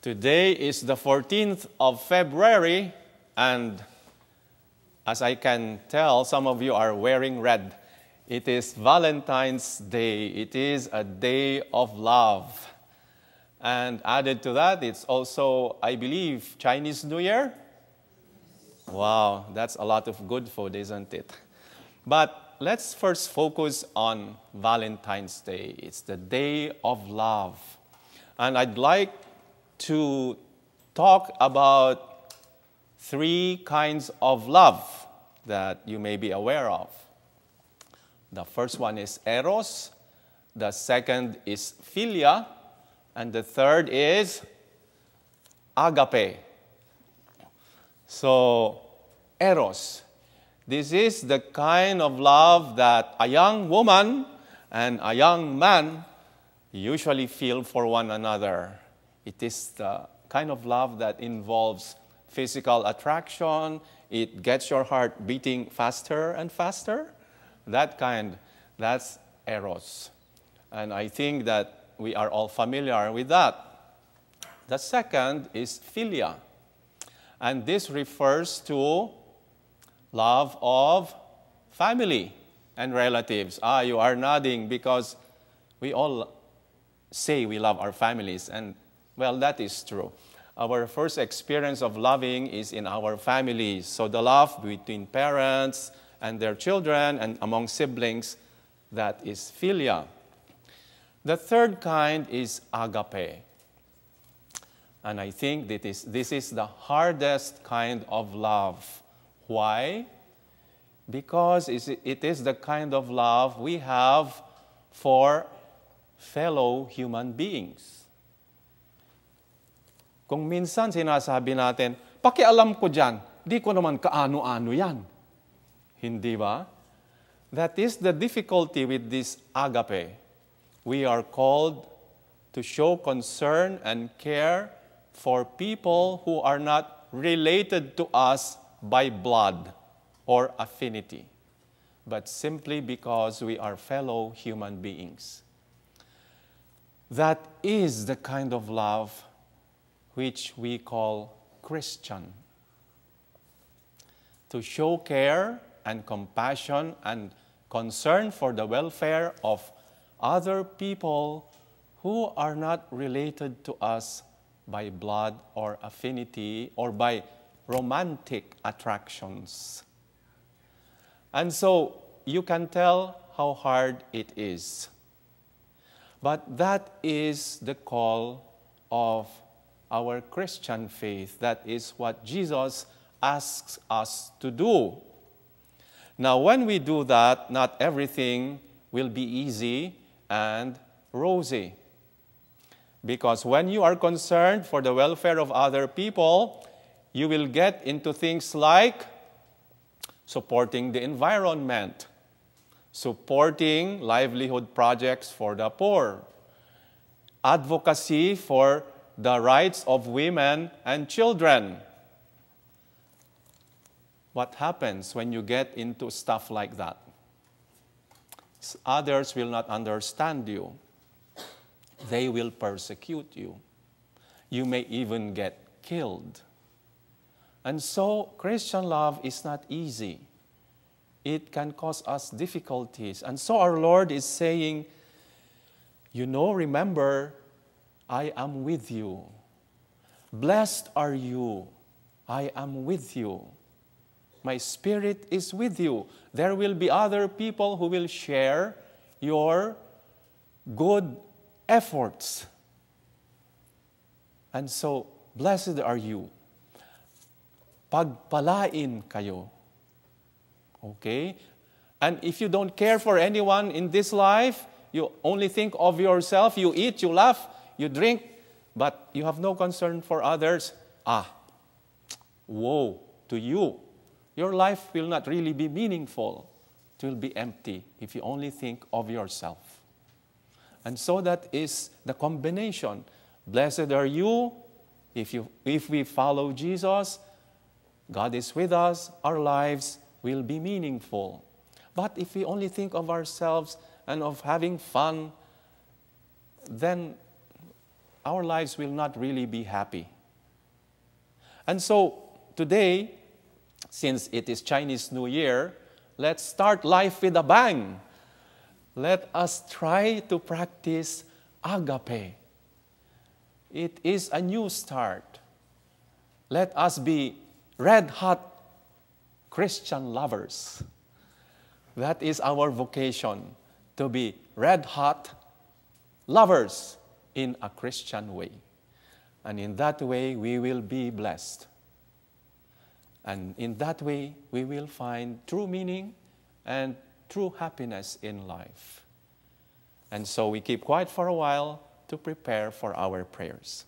Today is the 14th of February, and as I can tell, some of you are wearing red. It is Valentine's Day. It is a day of love. And added to that, it's also, I believe, Chinese New Year. Wow, that's a lot of good food, isn't it? But let's first focus on Valentine's Day. It's the day of love. And I'd like to talk about three kinds of love that you may be aware of. The first one is eros, the second is philia, and the third is agape. So, eros. This is the kind of love that a young woman and a young man usually feel for one another. It is the kind of love that involves physical attraction. It gets your heart beating faster and faster. That kind, that's eros. And I think that we are all familiar with that. The second is philia. And this refers to love of family and relatives. You are nodding because we all say we love our families. And, well, that is true. Our first experience of loving is in our families. So the love between parents and their children and among siblings, that is philia. The third kind is agape. And I think this is the hardest kind of love. Why? Because it is the kind of love we have for fellow human beings. Kung minsan sinasabi natin, pakialam ko dyan, di ko naman kaano-ano yan. Hindi ba? That is the difficulty with this agape. We are called to show concern and care for people who are not related to us by blood or affinity, but simply because we are fellow human beings. That is the kind of love which we call Christian. To show care and compassion and concern for the welfare of other people who are not related to us by blood or affinity or by romantic attractions. And so you can tell how hard it is. But that is the call of our Christian faith. That is what Jesus asks us to do. Now, when we do that, not everything will be easy and rosy. Because when you are concerned for the welfare of other people, you will get into things like supporting the environment, supporting livelihood projects for the poor, advocacy for the rights of women and children. What happens when you get into stuff like that? Others will not understand you. They will persecute you. You may even get killed. And so, Christian love is not easy. It can cause us difficulties. And so our Lord is saying, remember, I am with you. Blessed are you. I am with you. My Spirit is with you. There will be other people who will share your good efforts. And so, blessed are you. Pagpalain kayo. Okay? And if you don't care for anyone in this life, you only think of yourself, you eat, you laugh, you drink, but you have no concern for others, woe to you. Your life will not really be meaningful. It will be empty if you only think of yourself. And so that is the combination. Blessed are you if we follow Jesus. God is with us. Our lives will be meaningful. But if we only think of ourselves and of having fun, then our lives will not really be happy. And so today, since it is Chinese New Year, let's start life with a bang. Let us try to practice agape. It is a new start. Let us be red-hot Christian lovers. That is our vocation, to be red-hot lovers in a Christian way. And in that way, we will be blessed. And in that way, we will find true meaning and true happiness in life. And so we keep quiet for a while to prepare for our prayers.